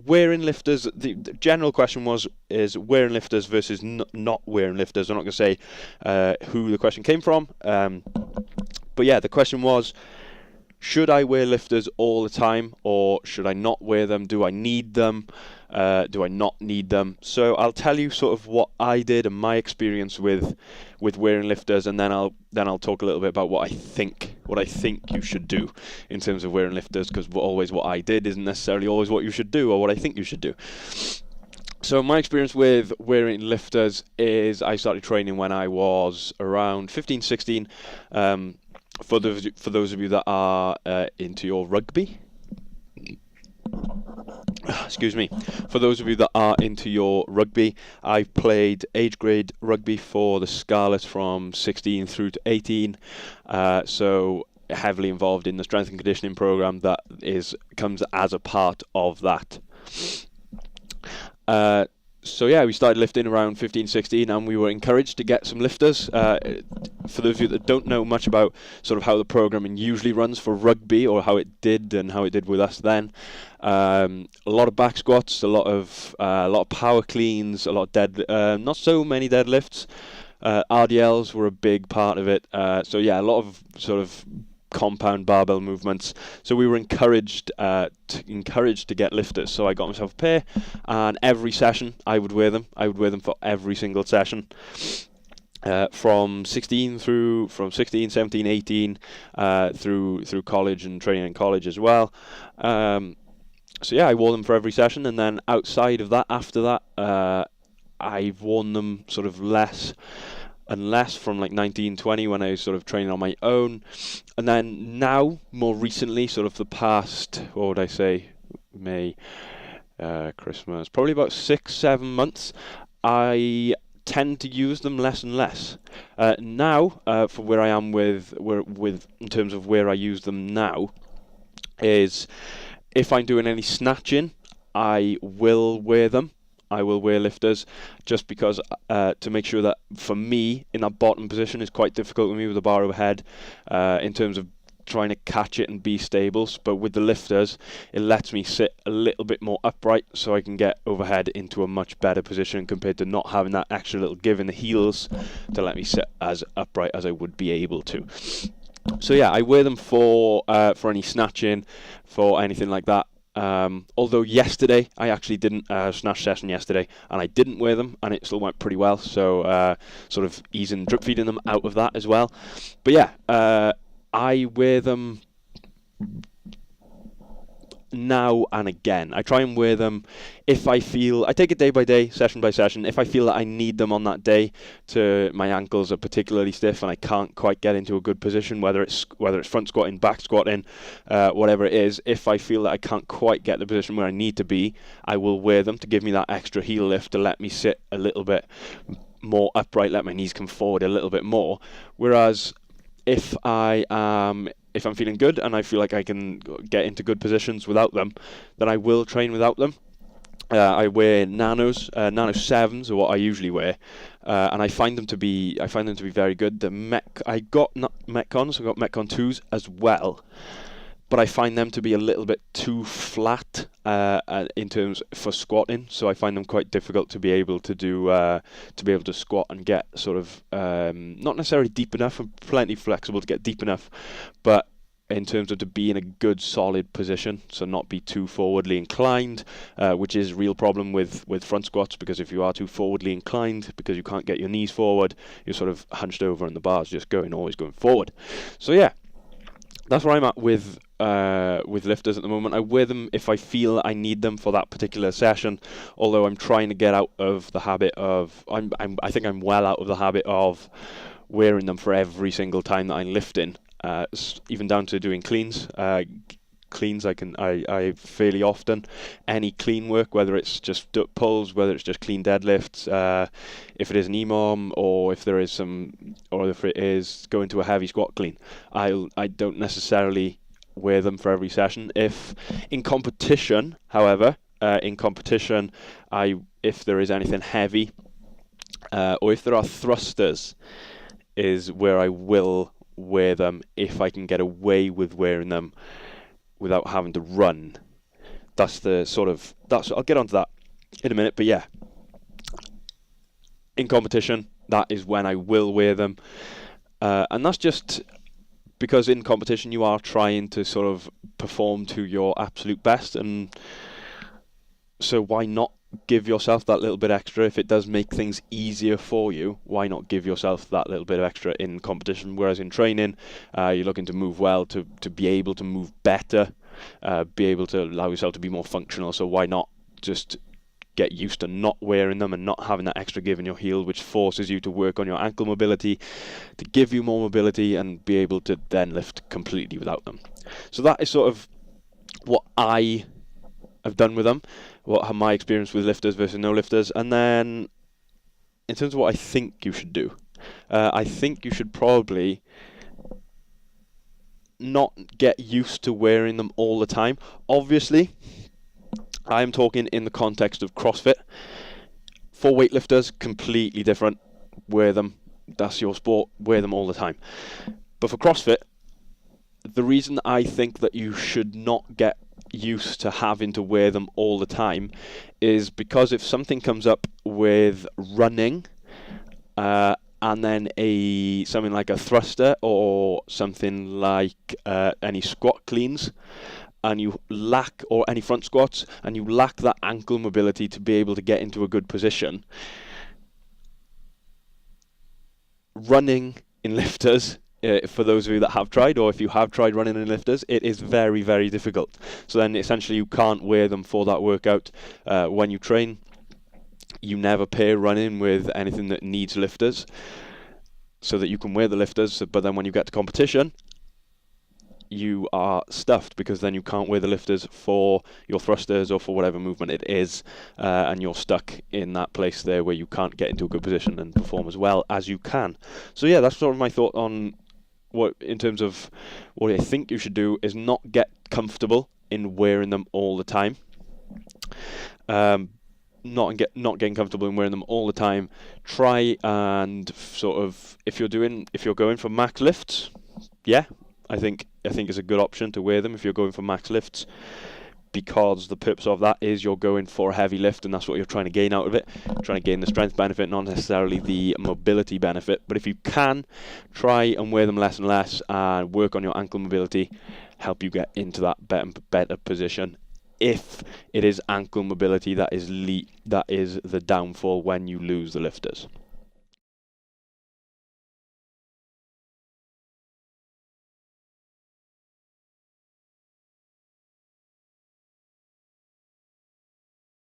wearing lifters, the general question is wearing lifters versus not wearing lifters. I'm not going to say who the question came from, but yeah, the question was, should I wear lifters all the time, or should I not wear them? Do I need them? Do I not need them? So I'll tell you sort of what I did and my experience with wearing lifters, and then I'll talk a little bit about what I think you should do in terms of wearing lifters, because always what I did isn't necessarily always what you should do or what I think you should do. So my experience with wearing lifters is I started training when I was around 15, 16. For those of you that are into your rugby, excuse me. For those of you that are into your rugby, I've played age grade rugby for the Scarlets from 16 through to 18. So heavily involved in the strength and conditioning program that comes as a part of that. So yeah, we started lifting around 15, 16, and we were encouraged to get some lifters. For those of you that don't know much about sort of how the programming usually runs for rugby, or how it did with us then, a lot of back squats, a lot of power cleans, a lot of dead, not so many deadlifts. RDLs were a big part of it. So yeah, a lot of sort of compound barbell movements. So we were encouraged to get lifters. So I got myself a pair, and every session I would wear them. I would wear them for every single session. From 16, 17, 18, through college and training in college as well. So yeah, I wore them for every session, and then outside of that, after that, I've worn them sort of less and less from like 19, 20 when I was sort of training on my own. And then now, more recently, sort of the past, what would I say, May, Christmas, probably about 6-7 months, I tend to use them less and less. Now, for where I am with in terms of where I use them now, is if I'm doing any snatching, I will wear them. I will wear lifters, just because to make sure that, for me, in that bottom position is quite difficult with me with the bar overhead, in terms of trying to catch it and be stable. But with the lifters, it lets me sit a little bit more upright, so I can get overhead into a much better position compared to not having that extra little give in the heels to let me sit as upright as I would be able to. So yeah, I wear them for any snatching, for anything like that. Although yesterday, I actually didn't snatch session yesterday, and I didn't wear them, and it still went pretty well. So sort of drip feeding them out of that as well. But yeah, I wear them now and again. I try and wear them if I take it day by day, session by session. If I feel that I need them on that day, my ankles are particularly stiff and I can't quite get into a good position, whether it's front squatting, back squatting, whatever it is. If I feel that I can't quite get the position where I need to be, I will wear them to give me that extra heel lift, to let me sit a little bit more upright, let my knees come forward a little bit more. Whereas if I'm feeling good and I feel like I can get into good positions without them, then I will train without them. I wear Nano 7s are what I usually wear, and I find them to be very good. I got Metcons, I got Metcon 2s as well, but I find them to be a little bit too flat in terms for squatting. So I find them quite difficult to be able to squat and get sort of not necessarily deep enough. I'm plenty flexible to get deep enough, but in terms of to be in a good solid position, so not be too forwardly inclined, which is a real problem with front squats, because if you are too forwardly inclined, because you can't get your knees forward, you're sort of hunched over and the bar's just always going forward. So yeah, that's where I'm at with lifters at the moment. I wear them if I feel I need them for that particular session, although I'm trying to get out of the habit of, I think I'm well out of the habit of wearing them for every single time that I'm lifting, even down to doing cleans. Cleans I fairly often, any clean work, whether it's just pulls, whether it's just clean deadlifts, if it is an EMOM, or if it is going to a heavy squat clean, I don't necessarily wear them for every session. If in competition, however, if there is anything heavy, or if there are thrusters, is where I will wear them if I can get away with wearing them without having to run. that's the sort of, I'll get onto that in a minute, but yeah, in competition, that is when I will wear them, and that's just because in competition you are trying to sort of perform to your absolute best, and so why not give yourself that little bit extra? If it does make things easier for you, why not give yourself that little bit of extra in competition? Whereas in training, you're looking to move well, to be able to move better, be able to allow yourself to be more functional. So why not just get used to not wearing them and not having that extra give in your heel, which forces you to work on your ankle mobility, to give you more mobility and be able to then lift completely without them. So that is sort of what I have done with them, what my experience with lifters versus no lifters. And then in terms of what I think you should do, I think you should probably not get used to wearing them all the time. Obviously, I'm talking in the context of CrossFit. For weightlifters, completely different. Wear them. That's your sport. Wear them all the time. But for CrossFit, the reason I think that you should not get used to having to wear them all the time is because if something comes up with running, and then something like a thruster or something like any squat cleans, and you lack, or any front squats, and you lack that ankle mobility to be able to get into a good position, running in lifters, for those of you that have tried, or if you have tried running in lifters, it is very, very difficult. So then essentially you can't wear them for that workout. When you train, you never pair running with anything that needs lifters so that you can wear the lifters, but then when you get to competition, you are stuffed, because then you can't wear the lifters for your thrusters or for whatever movement it is, and you're stuck in that place there where you can't get into a good position and perform as well as you can. So yeah, that's sort of my thought on what, in terms of what I think you should do, is not get comfortable in wearing them all the time. Not getting comfortable in wearing them all the time. Try and sort of, if you're going for max lifts, yeah, I think it's a good option to wear them if you're going for max lifts, because the purpose of that is you're going for a heavy lift, and that's what you're trying to gain out of it. Trying to gain the strength benefit, not necessarily the mobility benefit. But if you can, try and wear them less and less, and work on your ankle mobility, help you get into that better position. If it is ankle mobility that is the downfall when you lose the lifters.